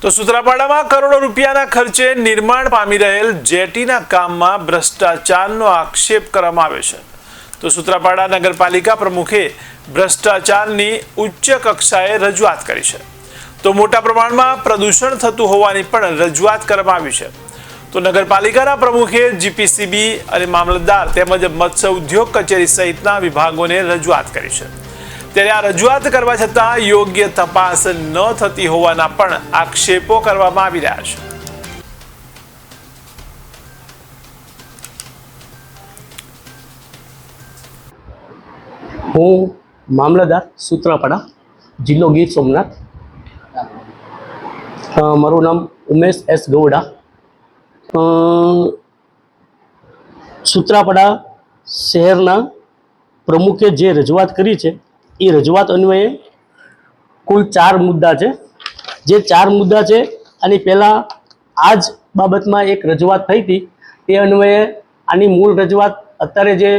તો સૂત્રાપાડામાં કરોડો રૂપિયાના ખર્ચે નિર્માણ પામી રહેલ જેટીના કામમાં ભ્રષ્ટાચારનો આક્ષેપ કરવામાં આવ્યો છે। તો સૂત્રાપાડા નગરપાલિકા પ્રમુખે ભ્રષ્ટાચારની ઉચ્ચ કક્ષાએ રજૂઆત કરી છે। તો મોટા પ્રમાણમાં પ્રદૂષણ થતું હોવાની પણ રજૂઆત કરવામાં આવી છે। તો નગરપાલિકાના પ્રમુખે જીપીસીબી અને મામલતદાર તેમજ મત્સ્ય ઉદ્યોગ કચેરી સહિતના વિભાગોને રજૂઆત કરી છે। ત્યારે આ રજૂઆત કરવા છતાં યોગ્ય તપાસ ન થતી હોવાના પણ આક્ષેપો કરવામાં આવી રહ્યા છે। હું મામલતદાર સૂત્રાપાડા, જિલ્લો ગીર સોમનાથ। મારું નામ ઉમેશ એસ ગૌડા। સૂત્રાપાડા શહેરના પ્રમુખે જે રજૂઆત કરી છે એ રજૂઆત અન્વયે કુલ 4 મુદ્દા છે। જે 4 મુદ્દા છે આની પહેલાં આ જ બાબતમાં એક રજૂઆત થઈ હતી। તે અન્વયે આની મૂળ રજૂઆત અત્યારે જે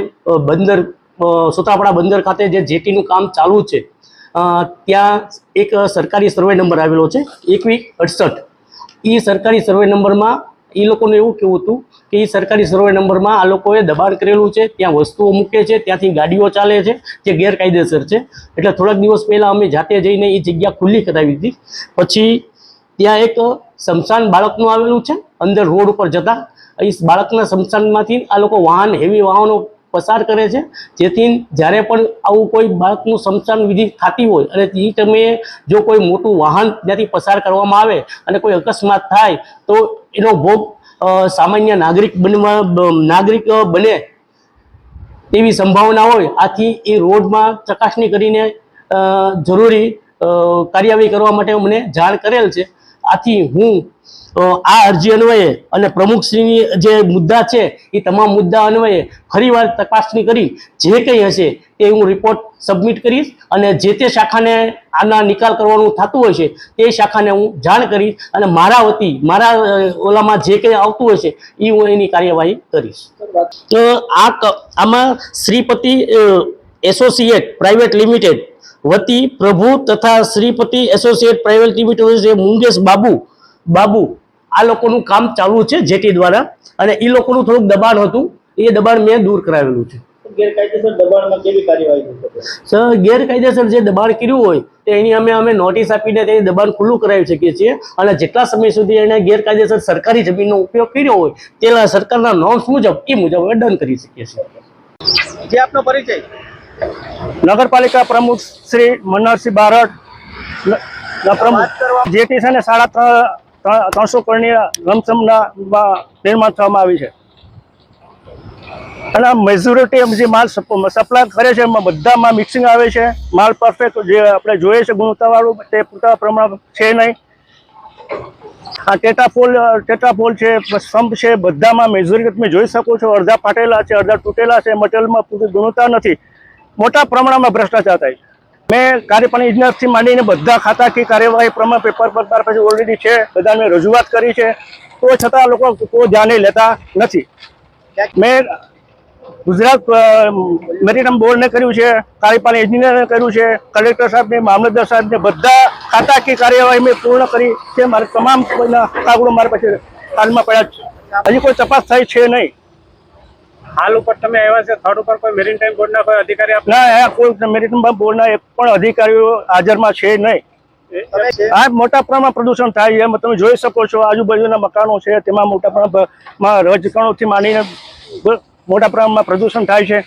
બંદર સૂત્રાપાડા બંદર ખાતે જે જેટીનું કામ ચાલુ છે ત્યાં એક સરકારી સર્વે નંબર આવેલો છે 2168। એ સરકારી સર્વે નંબરમાં એ લોકોને એવું કહેવું હતું કે એ સરકારી સર્વે નંબરમાં આ લોકોએ દબાણ કરેલું છે, ત્યાં વસ્તુઓ મૂકે છે, ત્યાંથી ગાડીઓ ચાલે છે જે ગેરકાયદેસર છે। એટલે થોડાક દિવસ પહેલાં અમે જાતે જઈને એ જગ્યા ખુલ્લી કરાવી હતી। પછી ત્યાં એક સ્મશાન બાળકનું આવેલું છે અંદર રોડ ઉપર જતા। એ બાળકના સ્મશાનમાંથી આ લોકો હેવી વાહનો પસાર કરે છે, જેથી જ્યારે પણ આવું કોઈ બાળકનું સ્મશાન વિધિ થતી હોય અને એ સમયે જો કોઈ મોટું વાહન ત્યાંથી પસાર કરવામાં આવે અને કોઈ અકસ્માત થાય તો એનો ભોગ સામાન્ય નાગરિક બને તેવી સંભાવના હોય। આથી એ રોડમાં ચકાસણી કરીને જરૂરી કાર્યવાહી કરવા માટે અમને જાણ કરેલ છે। આથી હું આ અરજી અન્વયે અને પ્રમુખશ્રીની જે મુદ્દા છે એ તમામ મુદ્દા અન્વયે ફરીવાર તપાસણી કરી જે કંઈ હશે તે હું રિપોર્ટ સબમિટ કરીશ અને જે તે શાખાને આના નિકાલ કરવાનું થતું હોય છે તે શાખાને હું જાણ કરીશ અને મારા વતી મારા ઓલામાં જે કંઈ આવતું હશે એ હું એની કાર્યવાહી કરીશ। તો આમાં શ્રીપતિ એસોસિએટ પ્રાઇવેટ લિમિટેડ વતી પ્રભુ તથા શ્રીપતિ એસોસિએટ પ્રાઇવેટ લિમિટેડ જે મુંગેશ બાબુ આ લોકોનું કામ ચાલુ છે જેટી દ્વારા અને એ લોકોનું થોડુંક દબાણ હતું, એ દબાણ મેં દૂર કરાવેલું છે। ગેરકાયદેસર દબાણમાં કેવી કાર્યવાહી થઈ શકે? સર, ગેરકાયદેસર જે દબાણ કર્યું હોય તો એની અમે નોટિસ આપીને તે દબાણ ખુલ્લું કરાવી શકીએ છીએ અને જેટલા સમય સુધી એને ગેરકાયદેસર સરકારી જમીનનો ઉપયોગ કર્યો હોય તેના સરકારના નોર્મ્સ મુજબ અમે દંડ કરી શકીએ છીએ। જે આપનો પરિચય? નગરપાલિકા પ્રમુખ શ્રી મનહરસિંહ બારડ। જેટી છે ને 350 કરોડની લમસમના નિર્માણ થવામાં આવી છે અને મેજોરિટી જે માલ સપ્લાય કરે છે એમાં બધામાં મિક્સિંગ આવે છે। માલ પરફેક્ટ જે આપણે જોઈએ છે ગુણવત્તાવાળું તે પૂરતા પ્રમાણ છે નહીં। આ ટેટ્રાફોલ છે, સંપ છે, બધામાં મેજોરિટી તમે જોઈ શકો છો અડધા ફાટેલા છે, અડધા તૂટેલા છે, મટીરિયલમાં પૂરી ગુણવત્તા નથી। મોટા પ્રમાણમાં ભ્રષ્ટાચાર થાય। મેં કાર્યપાલક ઇજનેરથી માંડીને બધા ખાતાકીય કાર્યવાહી પ્રમાણે પેપર પર પછી ઓલરેડી છે, બધાને રજૂઆત કરી છે, તો છતાં લોકો કોઈ ધ્યાને લેતા નથી। મેં ગુજરાત મેરીટાઈમ બોર્ડને કર્યું છે, કાર્યપાલક ઇજનેરને કર્યું છે, કલેક્ટર સાહેબને, મામલતદાર સાહેબને બધા ખાતાકીય કાર્યવાહી મેં પૂર્ણ કરી છે। મારે તમામ કાગળો મારી પાસે હાલમાં પડ્યા છે, હજી કોઈ તપાસ થઈ છે નહીં। હાલ ઉપર તમે આવ્યા છે થર્ડ ઉપર કોઈ મેરીટાઈમ બોર્ડના કોઈ અધિકારી ના, કોઈ મેરીટાઈમ બોર્ડના એક પણ અધિકારીઓ હાજરમાં છે નહીં। આ મોટા પ્રમાણમાં પ્રદૂષણ થાય છે, તમે જોઈ શકો છો આજુબાજુના મકાનો છે તેમાં મોટા પ્રમાણમાં રજકણોથી માંડીને મોટા પ્રમાણમાં પ્રદૂષણ થાય છે।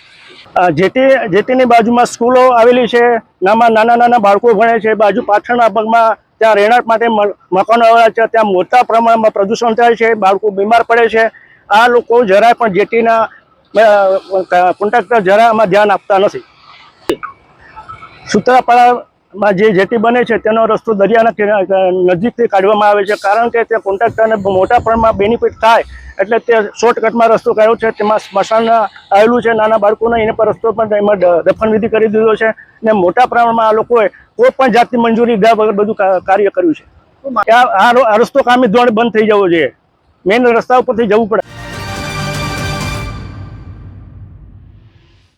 જેટીની બાજુમાં સ્કૂલો આવેલી છે, નાના બાળકો ભણે છે, બાજુ પાછળના ભાગમાં ત્યાં રહેણાંક માટે મકાનો આવેલા છે, ત્યાં મોટા પ્રમાણમાં પ્રદૂષણ થાય છે, બાળકો બીમાર પડે છે। આ લોકો જરાય પણ જેટીના કોન્ટ્રાક્ટર જરા આમાં ધ્યાન આપતા નથી। સૂત્રાપાડામાં જે જેટી બને છે તેનો રસ્તો દરિયાના નજીકથી કાઢવામાં આવે છે, કારણ કે તે કોન્ટ્રાક્ટરને મોટા પ્રમાણમાં બેનિફિટ થાય એટલે તે શોર્ટકટમાં રસ્તો કાઢ્યો છે। તેમાં સ્મશાન આવેલું છે નાના બાળકોને, એના પર રસ્તો પણ એમાં દફન વિધિ કરી દીધો છે અને મોટા પ્રમાણમાં આ લોકોએ કોઈ પણ જાતની મંજૂરી લીધા વગર બધું કાર્ય કર્યું છે। આ રસ્તો કામી ધોરણે બંધ થઈ જવો જોઈએ, મેઇન રસ્તા ઉપરથી જવું પડે।